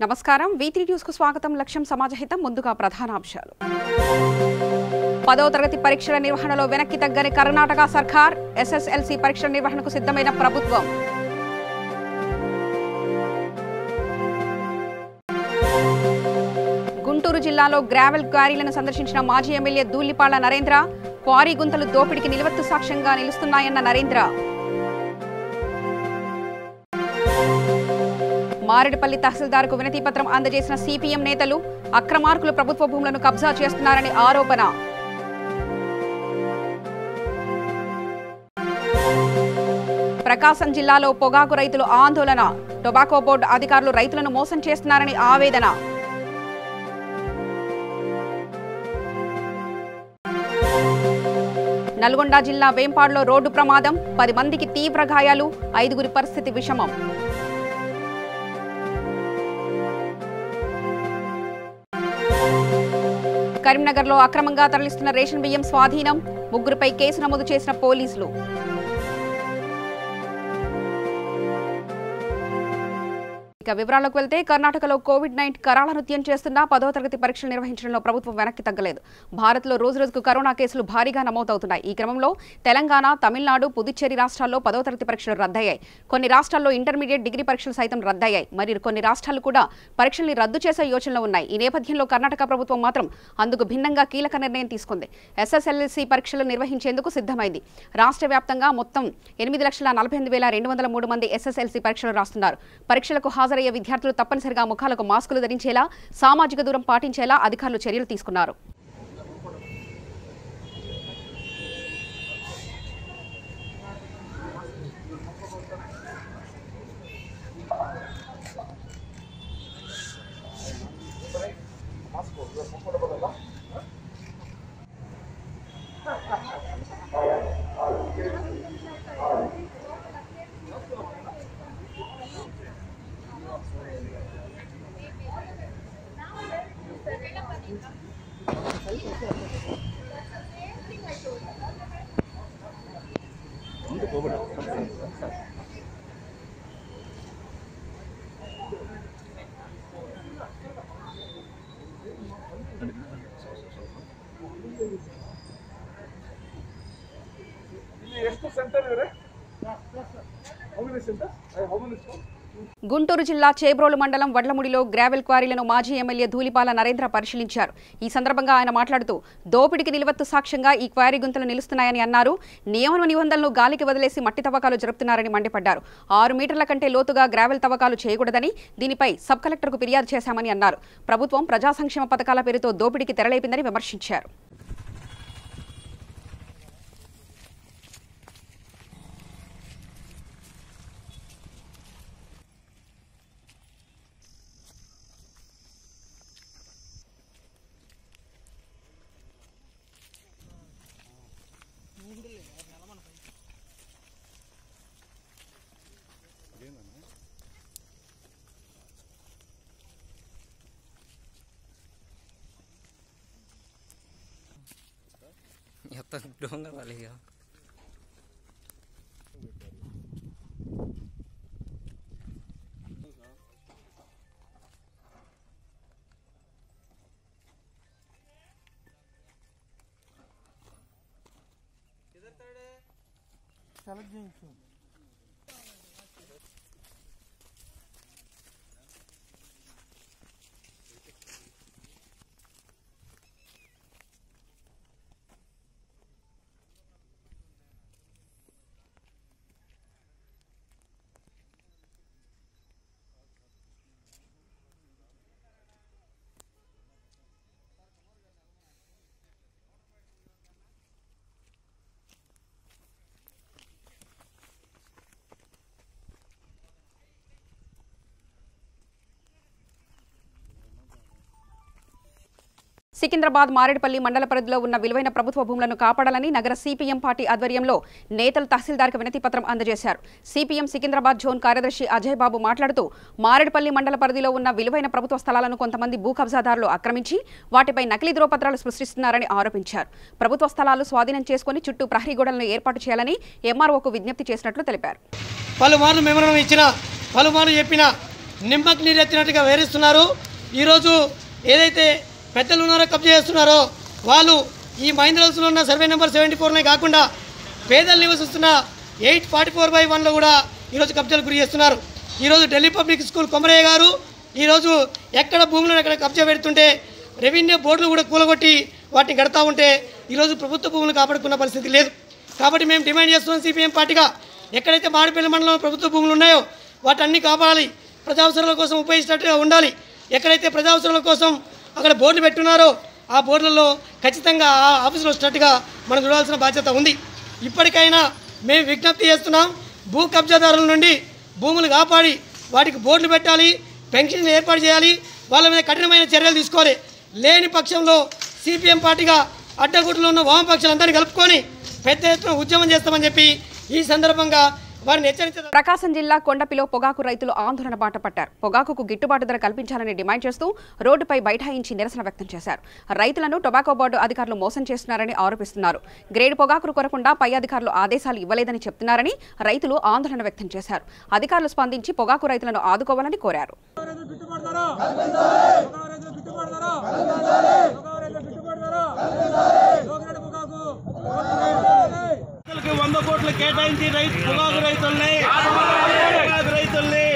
నమస్కారం V3 news కు స్వాగతం లక్ష్యం సమాజహితం ముందుగా ప్రధాన అంశాలు 10వ తరగతి పరీక్షల నిర్వహణలో వెనక్కి తగ్గని కర్ణాటక సర్కార్ SSLC పరీక్షల నిర్వహణకు సిద్ధమైన ప్రభుత్వం గుంటూరు జిల్లాలో గ్రావెల్ క్వారీలను సందర్శించిన మాజీ ఎమ్మెల్యే దూలిపాళ్ల నరేంద్ర క్వారీ గుంతలు దోపిడీకి నిలవెత్తు సాక్ష్యంగా నిలుస్తున్నాయన్న నరేంద్ర మారేడుపల్లి తహసీల్దార్కు వినతి పత్రం అందజేసిన CPM నేతలు అక్రమార్కులు ప్రభుత్వ భూములను కబ్జా చేస్తున్నారని ఆరోపణ ప్రకాశం జిల్లాలో పొగాకు రైతులు ఆందోళన టొబాకో బోర్డు అధికారులు రైతులను మోసం చేస్తున్నారని ఆవేదన నల్గొండ జిల్లా వేంపాడులో రోడ్డు ప్రమాదం 10 మందికి తీవ్ర గాయాలు 5గురి పరిస్థితి విషమం కరీంనగర్లో అక్రమంగా తరలిస్తున్న రేషన్ బియ్యం స్వాధీనం 3గురిపై కేసు నమోదు చేసిన పోలీసులు ఇక వివరాలకు వెళ్తే కర్ణాటకలో కోవిడ్-19 కరాళ నృత్యం చేస్తున్న 10వ తరగతి పరీక్షలు నిర్వహించడంలో ప్రభుత్వం వెనక్కి తగ్గలేదు. భారత్లో రోజురోజుకు కరోనా కేసులు భారీగా నమోదవుతున్నాయి. ఈ క్రమంలో తెలంగాణ, తమిళనాడు, పుదుచ్చేరి రాష్ట్రాల్లో 10వ తరగతి పరీక్షలు రద్దయ్యాయి. కొన్ని రాష్ట్రాల్లో ఇంటర్మీడియట్, డిగ్రీ పరీక్షలు సైతం రద్దయ్యాయి. మరి కొన్ని రాష్ట్రాలు కూడా పరీక్షల్ని రద్దు చేసే యోచనలో ఉన్నాయి. ఈ నేపథ్యంలో కర్ణాటక ప్రభుత్వం మాత్రం అందుకు భిన్నంగా కీలక నిర్ణయం తీసుకుంది. SSLC పరీక్షలు నిర్వహించేందుకు సిద్ధమైంది. రాష్ట్ర వ్యాప్తంగా మొత్తం 8,48,203 మంది SSLC పరీక్షలు రాస్తున్నారు. పరీక్షలకు హాజరయ్యే విద్యార్థులు తప్పనిసరిగా ముఖాలకు మాస్కులు ధరించేలా, సామాజిక దూరం పాటించేలా అధికారులు చర్యలు తీసుకున్నారు. గుంటూరు జిల్లా చేబ్రోలు మండలం వడ్లముడిలో గ్రావెల్ క్వారీలను మాజీ ఎమ్మెల్యే దూలిపాళ్ల నరేంద్ర పరిశీలించారు. ఈ సందర్భంగా ఆయన మాట్లాడుతూ దోపిడీకి నిలవెత్తు సాక్ష్యంగా ఈ క్వారీ గుంతలు నిలుస్తున్నాయని అన్నారు. నియమ నిబంధనలను గాలికి వదిలేసి మట్టి తవ్వకాలు జరుపుతున్నారని మండిపడ్డారు. 6 మీటర్ల కంటే లోతుగా గ్రావెల్ తవ్వకాలు చేయకూడదని, దీనిపై సబ్ కలెక్టర్కు ఫిర్యాదు చేశామని అన్నారు. ప్రభుత్వం ప్రజా సంక్షేమ పథకాల పేరుతో దోపిడీకి తెరలేపిందని విమర్శించారు. Yatta donga waliga. किधर तड़े? चल जाइए. సికింద్రాబాద్ మారేడుపల్లి మండల పరిధిలో ఉన్న విలువైన ప్రభుత్వ భూములను కాపాడాలని నగర CPM పార్టీ ఆధ్వర్యంలో నేతలు తహసీల్దార్కు వినతి పత్రం అందజేశారు. CPM సికింద్రాబాద్ జోన్ కార్యదర్శి అజయ్ బాబు మాట్లాడుతూ మారేడుపల్లి మండల పరిధిలో ఉన్న విలువైన ప్రభుత్వ స్థలాలను కొంతమంది భూ కబ్జాదారులు ఆక్రమించి వాటిపై నకిలీ ధ్రువపత్రాలు సృష్టిస్తున్నారని ఆరోపించారు. ప్రభుత్వ స్థలాలు స్వాధీనం చేసుకుని చుట్టూ ప్రహరీ గోడలను ఏర్పాటు చేయాలని MROకు విజ్ఞప్తి చేసినట్లు తెలిపారు. పలుమార్లు మెమోరాండం ఇచ్చిన పలుమార్లు చెప్పిన నిమ్మకి నీరెత్తినట్టుగా వేరిస్తున్నారు. ఈరోజు ఏదైతే పెద్దలు ఉన్నారో కబ్జా చేస్తున్నారో వాళ్ళు ఈ మహేంద్రహిల్స్లో ఉన్న సర్వే నెంబర్ 74నే కాకుండా పేదలు నివసిస్తున్న 844/1లో కూడా ఈరోజు కబ్జాలు గురి చేస్తున్నారు. ఈరోజు ఢిల్లీ పబ్లిక్ స్కూల్ కొమరయ్య గారు ఈరోజు ఎక్కడ భూములను ఎక్కడ కబ్జా పెడుతుంటే రెవెన్యూ బోర్డులు కూడా కూలగొట్టి వాటిని కడతా ఉంటే ఈరోజు ప్రభుత్వ భూములు కాపాడుకున్న పరిస్థితి లేదు. కాబట్టి మేము డిమాండ్ చేస్తున్నాం సిపిఎం పార్టీగా, ఎక్కడైతే మామిడిపల్లి మండలంలో ప్రభుత్వ భూములు ఉన్నాయో వాటన్ని కాపాడాలి, ప్రజా అవసరాల కోసం ఉపయోగించినట్టుగా ఉండాలి. ఎక్కడైతే ప్రజా అవసరాల కోసం అక్కడ బోర్డులు పెట్టున్నారో ఆ బోర్డులలో ఖచ్చితంగా ఆ ఆఫీసులో వచ్చినట్టుగా మనం చూడాల్సిన బాధ్యత ఉంది. ఇప్పటికైనా మేము విజ్ఞప్తి చేస్తున్నాం, భూ కబ్జాదారుల నుండి భూములు కాపాడి వాటికి బోర్డులు పెట్టాలి, పెన్షన్లు ఏర్పాటు చేయాలి, వాళ్ళ మీద కఠినమైన చర్యలు తీసుకోవాలి. లేని పక్షంలో సిపిఎం పార్టీగా అడ్డగుట్టులో ఉన్న వామపక్షాలందరినీ కలుపుకొని పెద్ద ఎత్తున ఉద్యమం చేస్తామని చెప్పి ఈ సందర్భంగా వారిని హెచ్చరించారు. ప్రకాశం జిల్లా కొండపిలో పొగాకు రైతులు ఆందోళన బాట పట్టారు. పొగాకుకు గిట్టుబాటు ధర కల్పించాలని డిమాండ్ చేస్తూ రోడ్డుపై బైఠాయించి నిరసన వ్యక్తం చేశారు. రైతులను టొబాకో బోర్డు అధికారులు మోసం చేస్తున్నారని ఆరోపిస్తున్నారు. గ్రేడ్ పొగాకును కొరకుండా పై అధికారులు ఆదేశాలు ఇవ్వలేదని చెప్తున్నారని రైతులు ఆందోళన వ్యక్తం చేశారు. అధికారులు స్పందించి పొగాకు రైతులను ఆదుకోవాలని కోరారు. ₹100 కోట్లు కేటాయించి పొగాకు రైతుల్ని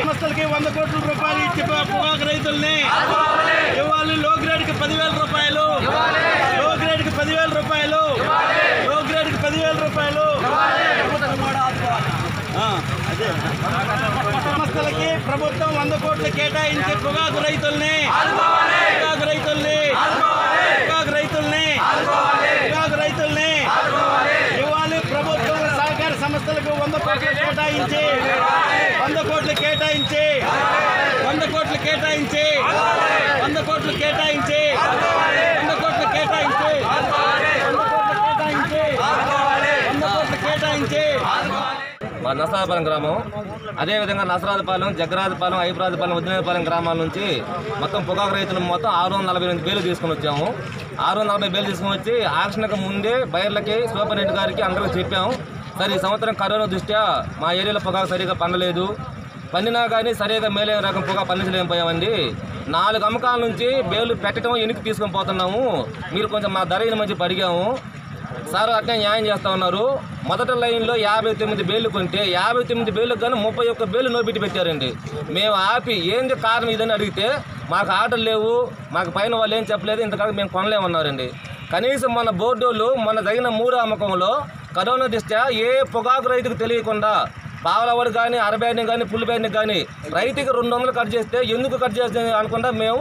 సంస్థలకి ₹100 కోట్ల ఇచ్చి పొగాకు రైతుల్ని ఇవ్వాలి. లో గ్రేడ్కి ₹10,000, లో గ్రేడ్కి ₹10,000, లో గ్రేడ్కి ₹10,000. అదే సంస్థలకి ప్రభుత్వం ₹100 కోట్లు కేటాయించి పొగాకు రైతుల్ని ఇవ్వాలి. ప్రభుత్వం సహకార సంస్థలకు ₹100 కోట్లు కేటాయించి ₹100 కోట్లు కేటాయించి ₹100 కోట్లు కేటాయించి ₹100 కోట్లు కేటాయించి ₹100 కోట్లు కేటాయించి ₹100 కోట్లు కేటాయించి మా నసరాజపాలెం గ్రామం, అదేవిధంగా నసరాజపాలెం, జగ్గరాజపాలెం, ఐపురాజపాలెం, వదిలేపాలెం గ్రామాల నుంచి మొత్తం పొగాకు రైతులు మొత్తం 648 బేలు తీసుకుని వచ్చాము. 640 బేలు తీసుకుని వచ్చి ఆక్షన్కి ముందే బయర్లకి సూపరింటెండెంట్ గారికి అందరికీ చెప్పాము. సరే ఈ సంవత్సరం కరోనా దృష్ట్యా మా ఏరియాలో పొగాకు సరిగా పండలేదు, పండినా కానీ సరిగా మేలైన రకం పొగాకు పండించలేకపోయామండి. 4 అమ్మకాల నుంచి బేలు పెట్టడం ఎన్నికి తీసుకొని పోతున్నాము, మీరు కొంచెం మా ధర మంచి అడిగాము. సార్ అట్నే న్యాయం చేస్తూ ఉన్నారు. మొదటి లైన్లో 59 బేలు కొంటే 59 బేలకు కానీ 31 బేలు నోబిట్టి పెట్టారండి. మేము ఆపి ఏంది కారణం ఇదని అడిగితే మాకు ఆర్డర్ లేవు, మాకు పైన వాళ్ళు ఏం చెప్పలేదు, ఇంతకాలం మేము కొనలేమన్నారండి. కనీసం మన బోర్డు వాళ్ళు మన జరిగిన 3 అమ్మకంలో కరోనా దృష్ట్యా ఏ పొగాకు రైతుకు తెలియకుండా పావలవాడు కానీ, అరబ్యాన్ని కానీ, పుల్లిబ్యాన్ని కానీ రైతుకి 200 కట్ చేస్తే ఎందుకు కట్ చేస్తే అనుకుండా మేము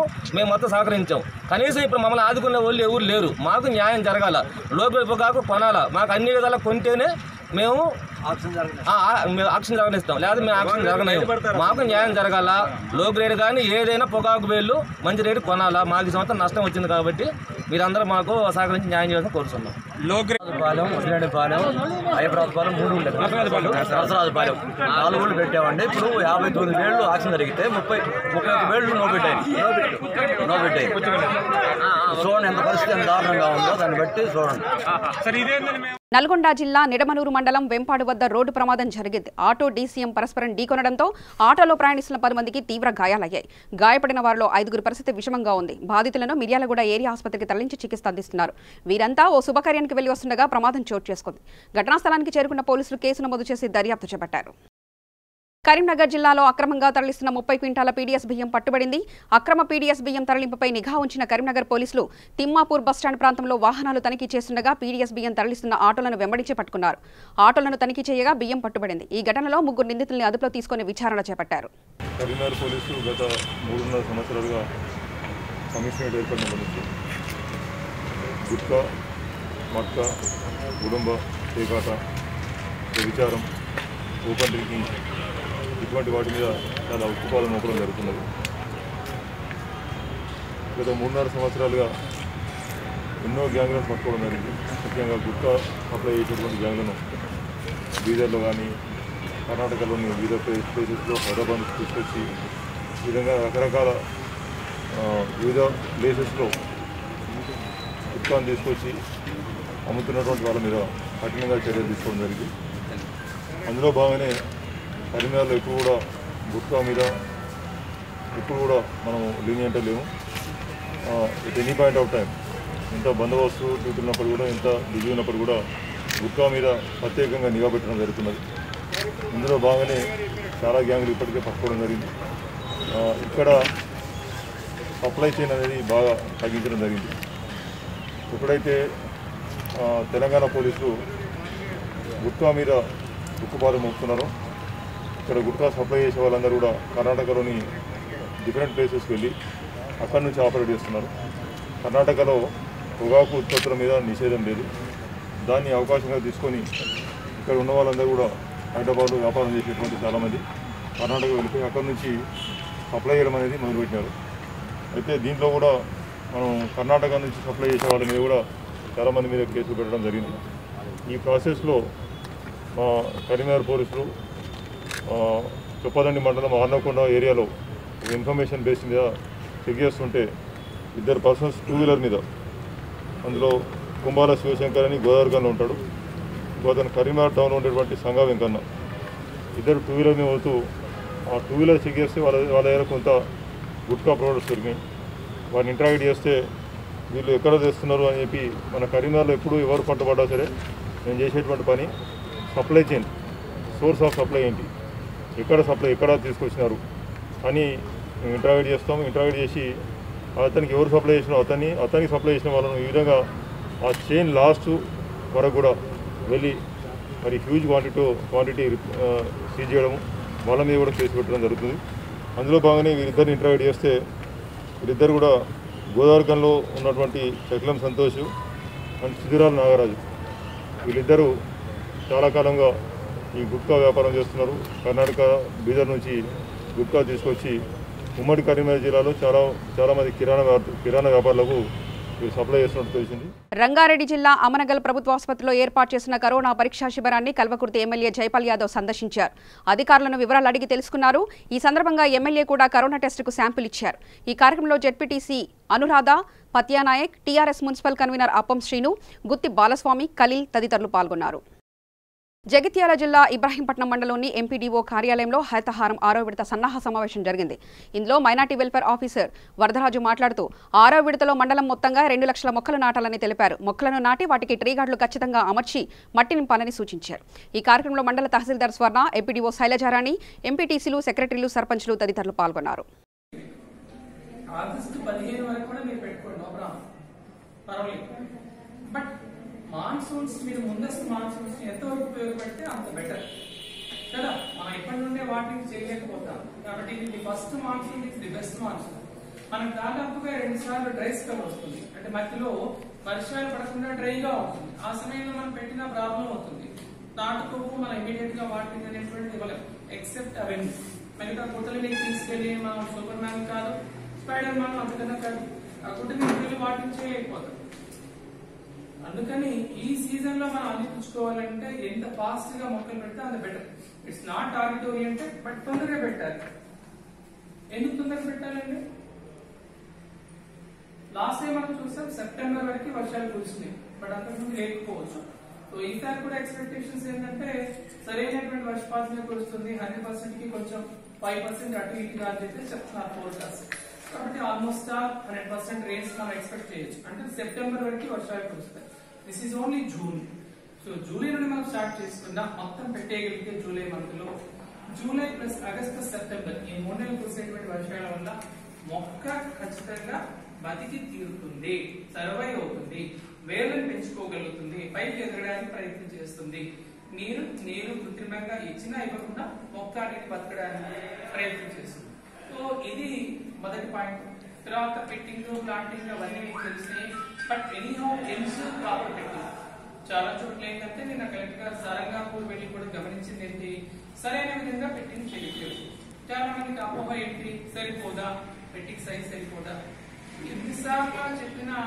మొత్తం సహకరించాం. కనీసం ఇప్పుడు మమ్మల్ని ఆదుకునే వాళ్ళు ఎవరు లేరు. మాకు న్యాయం జరగాల, లోపల పొగాకు కొనాలా, మాకు అన్ని విధాలా కొంటేనే మేము ఆక్షన్ జరగనిస్తాం, లేదా మేము ఆక్షన్ జరగలేము. మాకు న్యాయం జరగాల, లో గ్రేడ్ కానీ ఏదైనా పొగాకు వేళ్ళు మంచి రేటు కొనాలా. మాకు ఈ సంవత్సరం నష్టం వచ్చింది కాబట్టి మీరందరూ మాకు సహకరించి న్యాయం చేయాలని కోరుతున్నాం. లో గ్రేడ్ పాలెం, వదిలేపాలెం, ఐపురాజపాలెం 3 ఉండేది, నరసరాజపాలెం 4 ఊళ్ళు పెట్టామండి. ఇప్పుడు 59 వేళ్ళు ఆక్షన్ జరిగితే 31 వేళ్ళు నోబెట్టాయి. చూడండి ఎంత పరిస్థితి ఎంత దారుణంగా ఉందో, దాన్ని బట్టి చూడండి. నల్గొండ జిల్లా నిడమనూరు మండలం వెంపాడు వద్ద రోడ్డు ప్రమాదం జరిగింది. ఆటో డీసీఎం పరస్పరం ఢీకొనడంతో ఆటోలో ప్రయాణిస్తున్న 10 మందికి తీవ్ర గాయాలయ్యాయి. గాయపడిన వారిలో 5గురి పరిస్థితి విషమంగా ఉంది. బాధితులను మిర్యాలగూడ ఏరియా ఆసుపత్రికి తరలించి చికిత్స అందిస్తున్నారు. వీరంతా ఓ శుభకార్యానికి వెళ్లి వస్తుండగా ప్రమాదం చోటు చేసుకుంది. ఘటనా స్థలానికి చేరుకున్న పోలీసులు కేసు నమోదు చేసి దర్యాప్తు చేపట్టారు. కరీంనగర్ జిల్లాలో అక్రమంగా తరలిస్తున్న 30 క్వింటాల పీడీఎస్ బియ్యం పట్టుబడింది. అక్రమ పీడీఎస్ బియ్యం తరలింపుపై నిఘా ఉంచిన కరీంనగర్ పోలీసులు తిమ్మాపూర్ బస్టాండ్ ప్రాంతంలో వాహనాలు తనిఖీ చేస్తుండగా పీడీఎస్ బియ్యం తరలిస్తున్న ఆటోలను వెంబడించి పట్టుకున్నారు. ఆటోలను తనిఖీ చేయగా బియ్యం పట్టుబడింది. ఈ ఘటనలో 3 నిందితుల్ని అదుపులో తీసుకుని విచారణ చేపట్టారు. కరీంనగర్ పోలీసులు గత 3.5 సంవత్సరాలుగా కమిషనరేట్ ఏర్పడిన నుంచి గుట్కా, మక్క, గుడుంబ, పేకాట, వ్యభిచారం, ఓపెన్ డ్రింకింగ్ ఇటువంటి వాటి మీద చాలా ఉక్కుపాలు మోపడం జరుగుతున్నది. గత 3.5 సంవత్సరాలుగా ఎన్నో గ్యాంగ్లను పట్టుకోవడం జరిగింది. ముఖ్యంగా గుట్కా సప్లై చేసేటువంటి గ్యాంగ్లను బీదర్లో కానీ కర్ణాటకలోని వివిధ ప్లేసెస్లో హైదరాబాద్ తీసుకొచ్చి ఈ విధంగా రకరకాల వివిధ ప్లేసెస్లో గుట్కాను తీసుకొచ్చి అమ్ముతున్నటువంటి వాళ్ళ మీద కఠినంగా చర్యలు తీసుకోవడం జరిగింది. అందులో భాగంగానే కరీంనగర్లో ఎక్కువ కూడా గుట్కా మీద ఇప్పుడు కూడా మనం లీనియంట్ లేము. At any point of time ఎంత బందోబస్తు డ్యూటీ ఉన్నప్పుడు కూడా, ఎంత బిజీ ఉన్నప్పుడు కూడా గుట్కా మీద ప్రత్యేకంగా నిఘా పెట్టడం జరుగుతున్నది. ఇందులో భాగంగానే చాలా గ్యాంగులు ఇప్పటికే పట్టుకోవడం జరిగింది. ఇక్కడ సప్లై చైన్ అనేది బాగా తగ్గించడం జరిగింది. ఎప్పుడైతే తెలంగాణ పోలీసులు గుట్కా మీద ఉక్కుపాదం మోపుతున్నారో, ఇక్కడ గుట్కా సప్లై చేసే వాళ్ళందరూ కూడా కర్ణాటకలోని డిఫరెంట్ ప్లేసెస్కి వెళ్ళి అక్కడి నుంచి ఆపరేట్ చేస్తున్నారు. కర్ణాటకలో పొగాకు ఉత్పత్తుల మీద నిషేధం లేదు. దాన్ని అవకాశంగా తీసుకొని ఇక్కడ ఉన్న వాళ్ళందరూ కూడా హైదరాబాద్లో వ్యాపారం చేసేటువంటి చాలామంది కర్ణాటక వెళ్ళిపోయి అక్కడి నుంచి సప్లై చేయడం అనేది మొదలుపెట్టినారు. అయితే దీంట్లో కూడా మనం కర్ణాటక నుంచి సప్లై చేసే వాళ్ళ మీద కూడా చాలామంది మీద కేసులు పెట్టడం జరిగింది. ఈ ప్రాసెస్లో మా కరీంనగర్ పోలీసులు చొప్పదండి మండలం ఆర్నకొండ ఏరియాలో ఇన్ఫర్మేషన్ బేస్ మీద చెక్ చేస్తుంటే 2 పర్సన్స్ 2 వీలర్ మీద, అందులో కుంభాల శివశంకర్ అని గోదావరిలో ఉంటాడు, అతను కరీంనగర్ టౌన్లో ఉండేటువంటి సంగా వెంకన్న, 2 2 వీలర్ మీద పోతూ ఆ 2 వీలర్ చెక్ చేస్తే వాళ్ళ దగ్గర కొంత గుట్కా ప్రొడక్ట్స్ దొరికినాయి. వారిని ఇంటరాక్ట్ చేస్తే వీళ్ళు ఎక్కడ తెస్తున్నారు అని చెప్పి, మన కరీంనగర్లో ఎప్పుడు ఎవరు పట్టుబడ్డా సరే నేను చేసేటువంటి పని supply chain, source of supply ఏంటి, ఎక్కడ తీసుకొచ్చినారు అని మేము ఇంటరాక్ట్ చేస్తాము. ఇంటరాక్ట్ చేసి అతనికి ఎవరు సప్లై చేసినా అతనికి సప్లై చేసిన వాళ్ళను ఈ విధంగా ఆ చైన్ లాస్ట్ వరకు కూడా వెళ్ళి మరి హ్యూజ్ క్వాంటిటీ సీజ్ చేయడము, వాళ్ళ మీద కూడా కేసు పెట్టడం జరుగుతుంది. అందులో భాగంగానే వీరిద్దరిని ఇంటరాక్ట్ చేస్తే వీరిద్దరు కూడా గోదావరికంలో ఉన్నటువంటి చక్లం సంతోష్ అండ్ సిద్ధిరాల నాగరాజు, వీళ్ళిద్దరూ చాలా కాలంగా ఈ గుట్కా వ్యాపారం చేస్తున్నారు. కర్ణాటక బీదర్ నుంచి గుట్కా తీసుకొచ్చి ఉమ్మడి కరీంనగర్ జిల్లాలో చాలామంది కిరాణా వ్యాపారులకు సప్లై చేస్తున్నట్టు తెలిసింది. రంగారెడ్డి జిల్లా అమనగల్ ప్రభుత్వ ఆసుపత్రిలో ఏర్పాటు చేసిన కరోనా పరీక్షా శిబిరాన్ని కల్వకుర్తి ఎమ్మెల్యే జైపాల్ యాదవ్ సందర్శించారు. అధికారులను వివరాలు అడిగి తెలుసుకున్నారు. ఈ సందర్భంగా ఎమ్మెల్యే కూడా కరోనా టెస్టుకు శాంపిల్ ఇచ్చారు. ఈ కార్యక్రమంలో ZPTC Anuradha, Patyanayak, TRS municipal convener Appam Srinu, Gutti Balaswamy, Khaleel తదితరులు పాల్గొన్నారు. జగిత్యాల జిల్లా ఇబ్రాహీంపట్నం మండలంలోని ఎంపీడీఓ కార్యాలయంలో హరితహారం 6వ విడత సన్నాహ సమావేశం జరిగింది. ఇందులో మైనార్టీ వెల్ఫేర్ ఆఫీసర్ వరదరాజు మాట్లాడుతూ 6వ విడతలో మండలం మొత్తంగా 2 లక్షల మొక్కలు నాటాలని తెలిపారు. మొక్కలను నాటి వాటికి ట్రీ గార్డులు ఖచ్చితంగా అమర్చి మట్టి నింపాలని సూచించారు. ఈ కార్యక్రమంలో మండల తహసీల్దార్ స్వర్ణ, ఎంపీడీఓ శైలజారాణి, ఎంపీటీసీలు, సెక్రటరీలు, సర్పంచ్లు తదితరులు పాల్గొన్నారు. మాన్సూన్స్ మీరు ముందస్తు మాన్సూన్స్ ఎంతవరకు ఉపయోగపడితే అంత బెటర్ కదా. మనం ఇప్పటి నుండే వాటిని చేయలేకపోతాం కాబట్టి ఇది first monsoon is the best monsoon. మనకు దాదాపుగా 2 సార్లు డ్రై స్పెల్ వస్తుంది, అంటే మధ్యలో వర్షాలు పడకుండా డ్రైగా ఉంటుంది. ఆ సమయంలో మనం పెట్టిన ప్రాబ్లం అవుతుంది. నాటుకోపు మనం ఇమీడియట్ గా వాటిని అనేటువంటి ఇవ్వలేం, ఎక్సెప్ట్ అవన్నీ మిగతా గుట్టలని తీసుకెళ్లి మనం సూపర్ మ్యాన్ కాదు, స్పైడర్ మ్యాన్ అంతకన్నా కాదు, ఆ గుట్టని వెళ్ళి వాటిని చేయకపోతాం. అందుకని ఈ సీజన్ లో మనం అందిపుచ్చుకోవాలంటే ఎంత ఫాస్ట్ గా మొక్కలు పెడితే అంత better. It's not target oriented, but తొందరగా పెట్టాలి. ఎందుకు తొందరగా పెట్టాలండి? లాస్ట్ టైం మనం చూసాం సెప్టెంబర్ వరకు వర్షాలు కురిసినాయి, బట్ అంతకుముందు లేకపోవచ్చు. సో ఈసారి కూడా ఎక్స్పెక్టేషన్స్ ఏంటంటే సరైనటువంటి వర్షపాతం కురుస్తుంది. 100% కి కొంచెం 5% అటు ఇటు కాదు అయితే చెప్తున్నారు ఫోర్కాస్ట్. కాబట్టి ఆల్మోస్ట్ 100% రేంజ్ మనం ఎక్స్పెక్ట్ చేయొచ్చు. అంటే సెప్టెంబర్ వరకు వర్షాలు కురుస్తాయి. This is only June. So July నుండి మనం స్టార్ట్ చేసుకున్నా మొత్తం పెట్టేయగలిగితే జూలై మంత్ లో, జూలై ప్లస్ ఆగస్ట్ సెప్టెంబర్ ఈ 3 నెలలు కురిసేటువంటి వర్షాల వల్ల మొక్క ఖచ్చితంగా బతికి తీరుతుంది, సర్వైవ్ అవుతుంది, వేలను పెంచుకోగలుగుతుంది, పైకి ఎదగడానికి ప్రయత్నం చేస్తుంది. నీరు కృత్రిమంగా ఇచ్చినా ఇవ్వకుండా మొక్క అనేది బతకడానికి ప్రయత్నం చేస్తుంది. సో ఇది మొదటి పాయింట్. తర్వాత పెట్టింగ్, ప్లాంటింగ్ అవన్నీ మీకు తెలిసినాయి. But anyhow ensure proper potting. చాలా చోట్ల ఏంటంటే నేను కలెక్టర్ గారు సారంగాపూర్ వెళ్ళి కూడా గమనించింది ఏంటి, సరైన విధంగా పెట్టింగ్ చేయట్లేదు. చాలా మందికి అపోహ ఏంటి, సరిపోదా పెట్టింగ్ సైజ్ సరిపోదా, ఎన్నిసార్లు చెప్పినా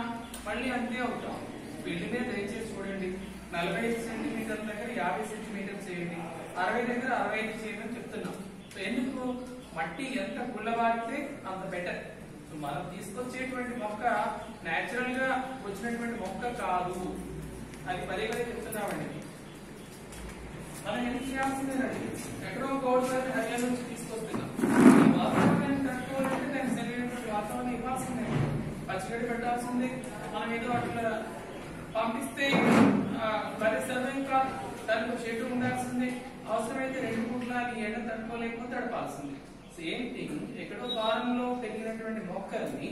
మళ్ళీ అంతే అవుతాం. వీటినే దయచేసి చూడండి, 45 సెంటీమీటర్ల దగ్గర 50 సెంటీమీటర్లు చేయండి, 60 దగ్గర 65 చేయమని చెప్తున్నాం. సో ఎందుకు, మట్టి ఎంత కుళ్ళవారితే అంత బెటర్. సో మనం తీసుకొచ్చేటువంటి మొక్క నేచురల్ గా వచ్చినటువంటి మొక్క కాదు, అది పదే చెప్తున్నామండి. మనం ఏం చేయాల్సిందేనండి, ఎక్కడో గవర్నమెంట్ హైవే నుంచి తీసుకొస్తున్నాం. వాతావరణాన్ని తట్టుకోవాలంటే పచ్చిగడ్డి పెట్టాల్సిందే. మనం ఏదో అట్లా పంపిస్తే మరి సర్వైవ్ కాదు, దానికి చెట్టు ఉండాల్సిందే. అవసరమైతే 2 పూట్ల ఎండ తట్టుకోలేకపోతే తడపాల్సిందే. సేమ్ థింగ్ ఎక్కడో ఫారంలో పెరిగినటువంటి మొక్కల్ని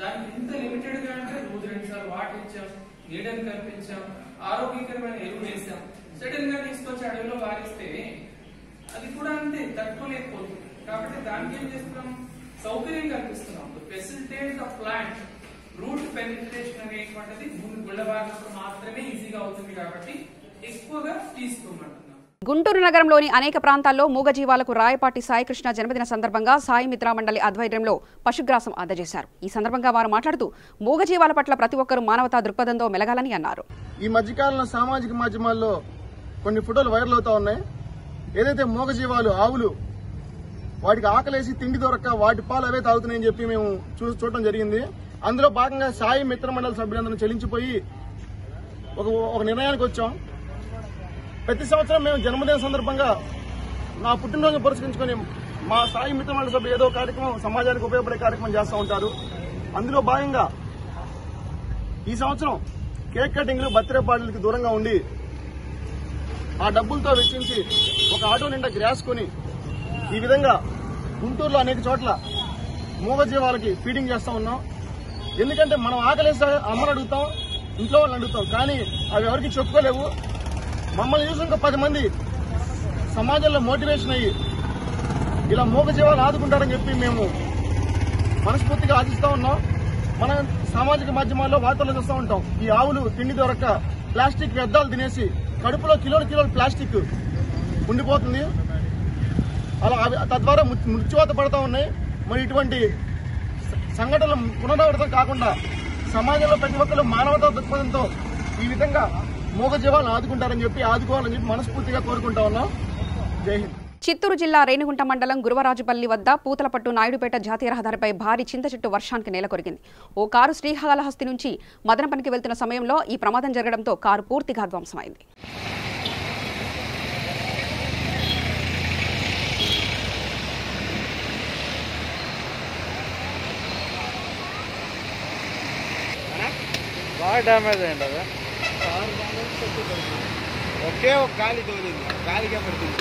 దానికి ఇంత లిమిటెడ్ గా అంటే రోజు 2 సార్లు వాటర్ ఇచ్చాం, నీడని కల్పించాం, ఆరోగ్యకరమైన ఎరువు వేసాం. సడన్ గా తీసుకొచ్చి అడవిలో వారిస్తే అది కూడా అంతే తట్టుకోలేకపోతుంది. కాబట్టి దానికి ఏం చేస్తున్నాం, సౌకర్యం కల్పిస్తున్నాం. Facilitate the plant root penetration అనేటువంటిది భూమి గుళ్ళబారినప్పుడు మాత్రమే ఈజీగా అవుతుంది. కాబట్టి ఎక్కువగా తీసుకోమంటున్నాం. గుంటూరు నగరంలోని అనేక ప్రాంతాల్లో మూగజీవాలకు రాయపాటి సాయికృష్ణ జన్మదిన సందర్భంగా సాయి మిత్ర మండలి ఆధ్వర్యంలో పశుగ్రాసం అందజేశారు. ఈ సందర్భంగా వారు మాట్లాడుతూ మూగజీవాల పట్ల ప్రతి ఒక్కరూ మానవతా దృక్పథంతో మెలగాలని అన్నారు. ఈ మధ్యకాలంలో సామాజిక మాధ్యమాల్లో కొన్ని ఫోటోలు వైరల్ అవుతా ఉన్నాయి. ఏదైతే మూగజీవాలు ఆవులు వాటికి ఆకలేసి తిండి దొరక్క వాటి పాలు అవే తాగుతున్నాయని చెప్పి మేము చూడటం జరిగింది. అందులో భాగంగా సాయి మిత్ర మండలి సభ్యులందరూ చెల్లించిపోయి ఒక నిర్ణయానికి వచ్చాం. ప్రతి సంవత్సరం మేము జన్మదిన సందర్భంగా నా పుట్టినరోజు పురస్కరించుకొని మా సాయి మిత్ర మండలి సభ్యులు ఏదో కార్యక్రమం సమాజానికి ఉపయోగపడే కార్యక్రమం చేస్తూ ఉంటారు. అందులో భాగంగా ఈ సంవత్సరం కేక్ కటింగ్లు బర్త్డే పార్టీలకి దూరంగా ఉండి ఆ డబ్బులతో వెచ్చించి ఒక ఆటో నిండా గ్రాస్ కొని ఈ విధంగా గుంటూరులో అనేక చోట్ల మూగజీవాలకి ఫీడింగ్ చేస్తా ఉన్నాం. ఎందుకంటే మనం ఆకలేసి అమ్మని అడుగుతాం, ఇంట్లో వాళ్ళని అడుగుతాం, కానీ అవి ఎవరికి చెప్పుకోలేవు. మమ్మల్ని చూసి ఇంకా 10 మంది సమాజంలో మోటివేషన్ అయ్యి ఇలా మూగజీవాలు ఆదుకుంటారని చెప్పి మేము మనస్ఫూర్తిగా ఆశిస్తూ ఉన్నాం. మనం సామాజిక మాధ్యమాల్లో వార్తలు చూస్తూ ఉంటాం. ఈ ఆవులు తిండి దొరక్క ప్లాస్టిక్ వ్యర్థాలు తినేసి కడుపులో కిలోలు ప్లాస్టిక్ ఉండిపోతుంది. అలా తద్వారా మృత్యువాత పడతా ఉన్నాయి. మరి ఇటువంటి సంఘటనలు పునరావృతం కాకుండా సమాజంలో ప్రతి ఒక్కరు మానవతా దృక్పథంతో ఈ విధంగా మూగజీవాలను ఆదుకుంటారని చెప్పి ఆదుకోవాలని చెప్పి మనస్ఫూర్తిగా కోరుకుంటా ఉన్నాం. జై హింద్. చిత్తూరు జిల్లా రేణిగుంట మండలం గురువరాజుపల్లి వద్ద పూతలపట్టు నాయుడుపేట జాతీయ రహదారిపై భారీ చింత చెట్టు వర్షానికి నేలకొరిగింది. ఓ కారు శ్రీకాళహస్తి నుంచి మదనపనికి వెళ్తున్న సమయంలో ఈ ప్రమాదం జరగడంతో కారు పూర్తిగా ధ్వంసమైంది. బాగా డ్యామేజ్ అయ్యింది. అదే ఒకే ఒక గాలి తోలింది, గాలికే పడుతుంది.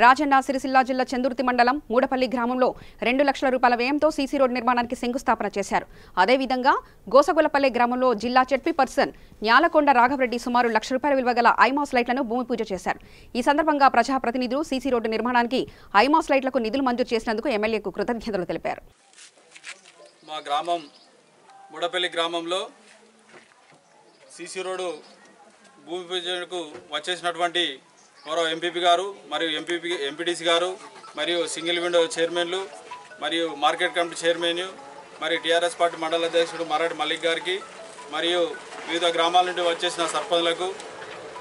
రాజన్న సిరిసిల్ల జిల్లా చందుర్తి మండలం మూడపల్లి గ్రామంలో 2 లక్షల రూపాయల వ్యయంతో సీసీ రోడ్డు నిర్మాణానికి శంకుస్థాపన చేశారు. అదేవిధంగా గోసగొల్లపల్లి గ్రామంలో జిల్లా చట్పీ పర్సన్ న్యాలకొండ రాఘవరెడ్డి సుమారు 1 లక్ష రూపాయల విలువ గల ఐమాస్ లైట్లను భూమి పూజ చేశారు. ఈ సందర్భంగా ప్రజాప్రతినిధులు సీసీ రోడ్డు నిర్మాణానికి ఐమాస్ లైట్లకు నిధులు మంజూరు చేసినందుకు ఎమ్మెల్యేకు కృతజ్ఞతలు తెలిపారు. మా గ్రామం మూడపల్లి గ్రామంలో సీసీ రోడ్డు భూమి పూజకు వచ్చేసినటువంటి గౌరవ ఎంపీపీ గారు మరియు ఎంపీటీసీ గారు మరియు సింగిల్ విండో చైర్మన్లు మరియు మార్కెట్ కమిటీ చైర్మన్ మరియు టీఆర్ఎస్ పార్టీ మండల అధ్యక్షుడు మరాఠి మల్లిక్ గారికి మరియు వివిధ గ్రామాల నుండి వచ్చేసిన సర్పంచ్లకు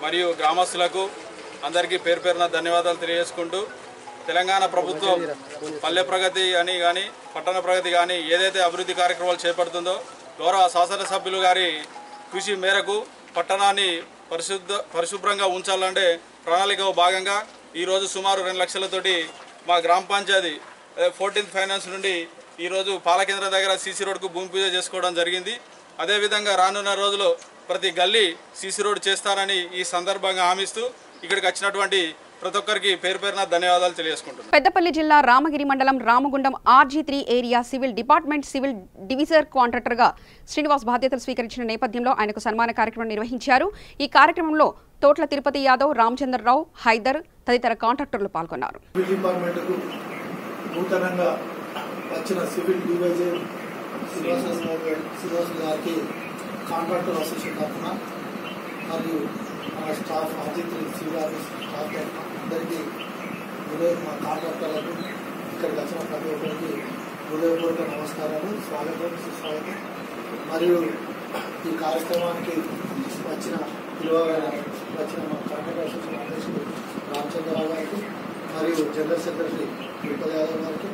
మరియు గ్రామస్తులకు అందరికీ పేరు పేరున ధన్యవాదాలు తెలియజేసుకుంటూ తెలంగాణ ప్రభుత్వం పల్లె ప్రగతి అని కానీ పట్టణ ప్రగతి కానీ ఏదైతే అభివృద్ధి కార్యక్రమాలు చేపడుతుందో గౌరవ శాసనసభ్యులు గారి కృషి మేరకు పట్టణాన్ని పరిశుభ్రంగా ఉంచాలంటే ప్రణాళికలో భాగంగా ఈరోజు సుమారు 2 లక్షలతోటి మా గ్రామ పంచాయతీ 14th ఫైనాన్స్ నుండి ఈరోజు పాలకేంద్రం దగ్గర సీసీ రోడ్కు భూమి పూజ చేసుకోవడం జరిగింది. అదేవిధంగా రానున్న రోజుల్లో ప్రతి గల్లీ సీసీ రోడ్ చేస్తారని ఈ సందర్భంగా హామీస్తూ ఇక్కడికి వచ్చినటువంటి ప్రతి ఒక్కరికి పేరు పేరున ధన్యవాదాలు తెలియజేసుకుంటున్నాను. పెద్దపల్లి జిల్లా రామగిరి మండలం Ramagundam RG3 area civil department civil డివిజర్ కాంట్రాక్టర్గా శ్రీనివాస్ బాధ్యతలు స్వీకరించిన నేపథ్యంలో ఆయనకు సన్మాన కార్యక్రమం నిర్వహించారు. ఈ కార్యక్రమంలో తోట్ల తిరుపతి యాదవ్, రామచంద్రరావు, హైదర్ తదితర కాంట్రాక్టర్లు పాల్గొన్నారు. నూతనంగా వచ్చిన సివిల్ డివిజర్ శ్రీనివాస్ గారికి కాంట్రాక్టర్ అసోసియేషన్ తరఫున మరియు మన staff RG3 civil office staff తరఫున అందరికీ మా కాంట్రాక్టర్లకు ఇక్కడికి వచ్చిన ప్రతి ఒక్కరికి హృదయపూర్వక నమస్కారాలు, స్వాగతం, సుస్వాగతం. మరియు ఈ కార్యక్రమానికి వచ్చిన మా కాంట్రాక్టర్ అసోసియేషన్ అధ్యక్షుడు రామచంద్రరావు గారికి మరియు జనరల్ సెక్రటరీ తిరుపతి యాదవ్ గారికి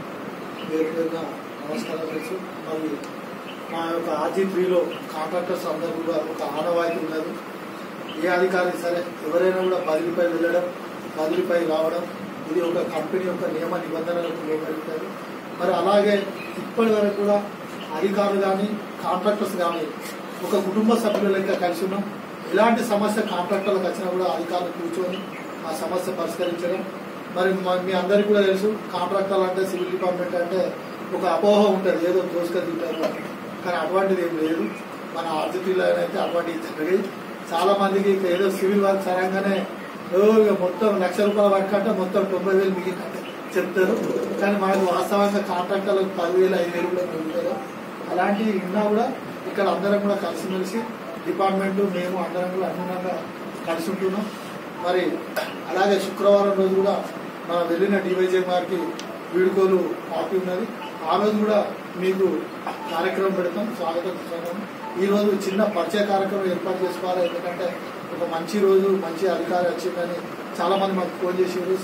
పేరు పేరున నమస్కారాలు తెలుసు. మరియు మా యొక్క RG3లో కాంట్రాక్టర్స్ అందరూ కూడా ఒక ఆనవాయితీ ఉన్నది. ఏ అధికారి సరే ఎవరైనా కూడా బదిలీపై వెళ్ళడం, బదిలీపై రావడం, ఇది ఒక కంపెనీ యొక్క నియమ నిబంధనలకు లోబడుతుంది. మరి అలాగే ఇప్పటి వరకు కూడా అధికారులు కానీ కాంట్రాక్టర్స్ కానీ ఒక కుటుంబ సభ్యుల లెక్క కలిసి ఉన్నాం. ఎలాంటి సమస్య కాంట్రాక్టర్లకు వచ్చినా కూడా అధికారులు కూర్చొని ఆ సమస్య పరిష్కరించడం. మరి మీ అందరికీ కూడా తెలుసు, కాంట్రాక్టర్లు అంటే సివిల్ డిపార్ట్మెంట్ అంటే ఒక అపోహ ఉంటుంది, ఏదో దోసుకొని తింటారు. కానీ అటువంటిది ఏం లేదు. మన RG3లో అయితే అటువంటివి జరిగాయి. చాలా మందికి ఏదో సివిల్ వర్క్ సరంగానే మొత్తం ₹1,00,000 వర్క్ అంటే మొత్తం 90,000 మిగిలినట్టే చెప్తారు. కానీ మనకు వాస్తవంగా కాంట్రాక్టర్లకు 10,000, 5,000 కూడా మిగులుతారు. అలాంటివి ఉన్నా కూడా ఇక్కడ అందరం కూడా కలిసిమెలిసి డిపార్ట్మెంట్ మేము అందరం కూడా అనుగుణంగా కలిసి ఉంటున్నాం. మరి అలాగే శుక్రవారం రోజు కూడా మనం వెళ్ళిన DYJ గారికి వీడుకోలు పార్టీ ఉన్నది. ఆ రోజు కూడా మీకు కార్యక్రమం పెడతాం, స్వాగతం చేస్తాం. ఈ రోజు చిన్న పరిచయ కార్యక్రమం ఏర్పాటు చేసుకోవాలి. ఎందుకంటే ఒక మంచి రోజు, మంచి అధికారి వచ్చిందని చాలా మంది మాకు ఫోన్ చేసారు.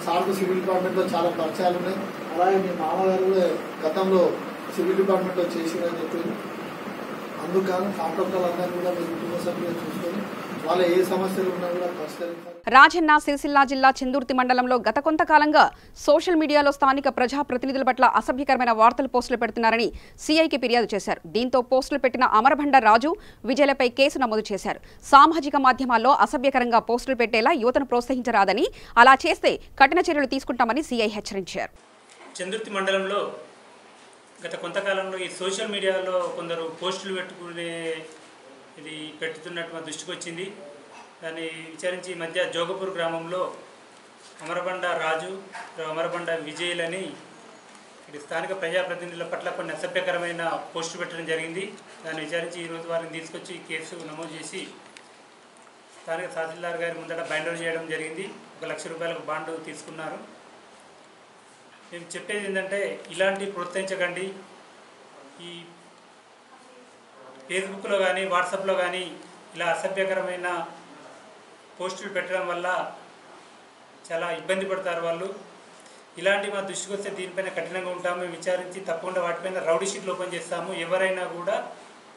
సార్కు సివిల్ డిపార్ట్మెంట్లో చాలా పరిచయాలు ఉన్నాయి. అలాగే మీ మామగారు కూడా గతంలో సివిల్ డిపార్ట్మెంట్లో చేసిరని చెప్పి అందుకని కాంట్రాక్టర్లు అందరూ కూడా మీ కుటుంబ సభ్యులు చూసుకొని వాళ్ళ ఏ సమస్యలు ఉన్నా కూడా పరిష్కరించాలి. రాజన్న సిరిసిల్ల జిల్లా చందుర్తి మండలంలో గత కొంతకాలంగా సోషల్ మీడియాలో స్థానిక ప్రజాప్రతినిధుల పట్ల అసభ్యకరమైన వార్తలు పోస్టులు పెడుతున్నారని సీఐకి ఫిర్యాదు చేశారు. దీంతో పోస్టులు పెట్టిన అమరబండ రాజు, విజయలపై కేసు నమోదు చేశారు. సామాజిక మాధ్యమాల్లో అసభ్యకరంగా పోస్టులు పెట్టేలా యువతను ప్రోత్సహించరాదని, అలా చేస్తే కఠిన చర్యలు తీసుకుంటామని సీఐ హెచ్చరించారు. చందుర్తి మండలంలో గత కొంతకాలంలో ఈ సోషల్ మీడియాలో కొందరు పోస్టులు పెట్టుతున్నట్టు మా దృష్టికి వచ్చింది. దాన్ని విచారించి ఈ మధ్య జోగపూర్ గ్రామంలో అమరబండ రాజు, అమరబండ విజయ్లని స్థానిక ప్రజాప్రతినిధుల పట్ల కొన్ని అసభ్యకరమైన పోస్టులు పెట్టడం జరిగింది. దాన్ని విచారించి ఈరోజు వారిని తీసుకొచ్చి కేసు నమోదు చేసి స్థానిక తహసీల్దార్ గారి ముందట బైండ్ ఓవర్ చేయడం జరిగింది. ₹1,00,000 బాండ్ తీసుకున్నారు. మేము చెప్పేది ఏంటంటే ఇలాంటివి ప్రోత్సహించకండి. ఈ ఫేస్బుక్లో కానీ వాట్సాప్లో కానీ ఇలా అసభ్యకరమైన పోస్టులు పెట్టడం వల్ల చాలా ఇబ్బంది పడతారు వాళ్ళు. ఇలాంటి మా దృష్టికి వస్తే దీనిపైన కఠినంగా ఉంటాము. మేము విచారించి తప్పకుండా వాటిపైన రౌడీ షీట్లు ఓపెన్ చేస్తాము. ఎవరైనా కూడా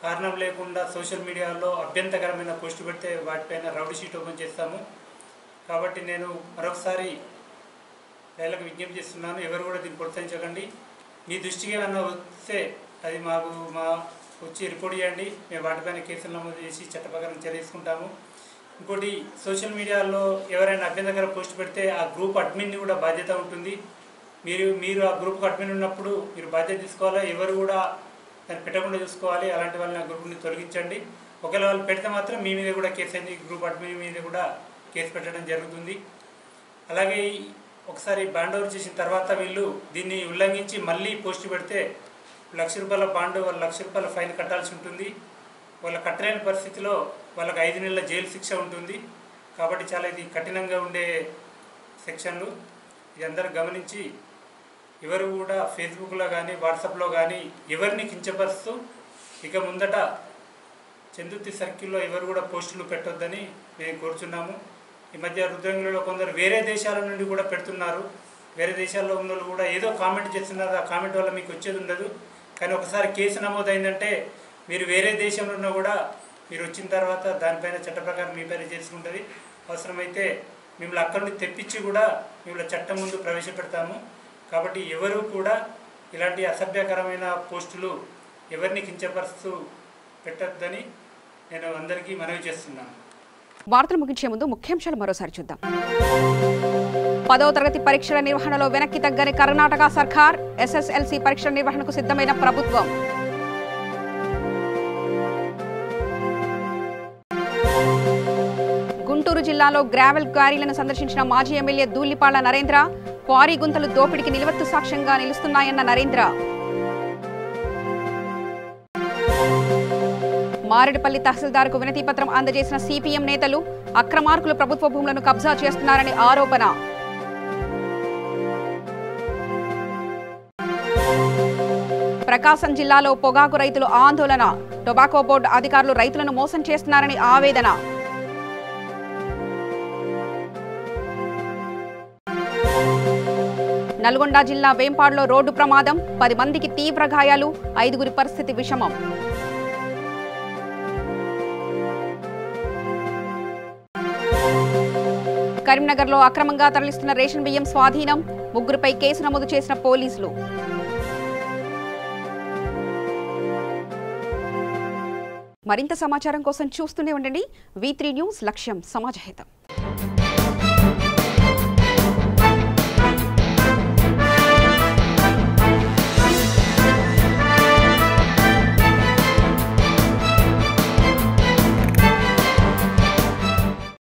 కారణం లేకుండా సోషల్ మీడియాలో అభ్యంతరకరమైన పోస్టు పెడితే వాటిపైన రౌడీ షీట్ ఓపెన్ చేస్తాము. కాబట్టి నేను మరొకసారి ప్రజలకు విజ్ఞప్తి చేస్తున్నాను, ఎవరు కూడా దీన్ని ప్రోత్సహించకండి. మీ దృష్టికి ఏమన్నా వస్తే అది మాకు వచ్చి రిపోర్ట్ చేయండి. మేము వాటిపైన కేసులు నమోదు చేసి చట్టప్రకారం చర్య తీసుకుంటాము. ఇంకోటి, సోషల్ మీడియాలో ఎవరైనా అభ్యంతరకర పోస్ట్ పెడితే ఆ గ్రూప్ అడ్మిన్ని కూడా బాధ్యత ఉంటుంది. మీరు ఆ గ్రూప్కి అడ్మిన్ ఉన్నప్పుడు మీరు బాధ్యత తీసుకోవాలి. ఎవరు కూడా దాన్ని పెట్టకుండా చూసుకోవాలి. అలాంటి వాళ్ళని ఆ గ్రూప్ని తొలగించండి. ఒకవేళ వాళ్ళు పెడితే మాత్రం మీ మీద కూడా కేసు అయింది, గ్రూప్ అడ్మిన్ మీద కూడా కేసు పెట్టడం జరుగుతుంది. అలాగే ఒకసారి బాండ్ ఓవర్ చేసిన తర్వాత వీళ్ళు దీన్ని ఉల్లంఘించి మళ్ళీ పోస్ట్ పెడితే ₹1,00,000 బాండ్, వాళ్ళు ₹1,00,000 ఫైన్ కట్టాల్సి ఉంటుంది. వాళ్ళు కట్టలేని పరిస్థితిలో వాళ్ళకి 5 నెలల జైలు శిక్ష ఉంటుంది. కాబట్టి చాలా ఇది కఠినంగా ఉండే సెక్షన్లు. ఇది అందరూ గమనించి ఎవరు కూడా ఫేస్బుక్లో కానీ వాట్సాప్లో కానీ ఎవరిని కించపరుస్తూ ఇక ముందట చందుర్తి సర్కిల్లో ఎవరు కూడా పోస్టులు పెట్టొద్దని మేము కోరుచున్నాము. ఈ మధ్య రుద్రంగిలో కొందరు వేరే దేశాల నుండి కూడా పెడుతున్నారు. వేరే దేశాల్లో ఉన్న వాళ్ళు కూడా ఏదో కామెంట్ చేస్తున్నారు. ఆ కామెంట్ వల్ల మీకు వచ్చేది ఉండదు. కానీ ఒకసారి కేసు నమోదైందంటే మీరు వేరే దేశంలో ఉన్నా కూడా మీరు వచ్చిన తర్వాత దానిపైన చట్ట ప్రకారం మీ పైన చేసుకుంటుంది. అవసరమైతే మిమ్మల్ని అక్కడి నుండి తెప్పించి కూడా మిమ్మల్ని చట్టం ముందు ప్రవేశపెడతాము. కాబట్టి ఎవరు కూడా ఇలాంటి అసభ్యకరమైన పోస్టులు ఎవరిని కించపరుస్తూ పెట్టొద్దని నేను అందరికీ మనవి చేస్తున్నాను. వార్తలు ముగించే ముందు ముఖ్యాంశాలు మరోసారి చూద్దాం. 10వ తరగతి పరీక్షల నిర్వహణలో వెనక్కి తగ్గని కర్ణాటక సర్కార్, SSLC పరీక్షల నిర్వహణకు సిద్ధమైన ప్రభుత్వం. గుంటూరు జిల్లాలో గ్రావెల్ క్వారీలను సందర్శించిన మాజీ ఎమ్మెల్యే దూలిపాళ్ల నరేంద్ర, క్వారీ గుంతలు దోపిడీకి నిలవత్తు సాక్ష్యంగా నిలుస్తున్నాయన్న నరేంద్ర. మారేడుపల్లి తహసీల్దార్కు వినతి పత్రం అందజేసిన CPM నేతలు, అక్రమార్కులు ప్రభుత్వ భూములను కబ్జా చేస్తున్నారని ఆరోపణ. ప్రకాశం జిల్లాలో పొగాకు రైతులు ఆందోళన, టొబాకో బోర్డు అధికారులు రైతులను మోసం చేస్తున్నారని ఆవేదన. నల్గొండ జిల్లా వేంపాడులో రోడ్డు ప్రమాదం 10 మందికి తీవ్ర గాయాలు 5గురి పరిస్థితి విషమం. కరీంనగర్లో అక్రమంగా తరలిస్తున్న రేషన్ బియ్యం స్వాధీనం 3గురిపై కేసు నమోదు చేసిన పోలీసులు. మరింత సమాచారం కోసం చూస్తూనే ఉండండి. V3 న్యూస్, లక్ష్యం సమాజహితం.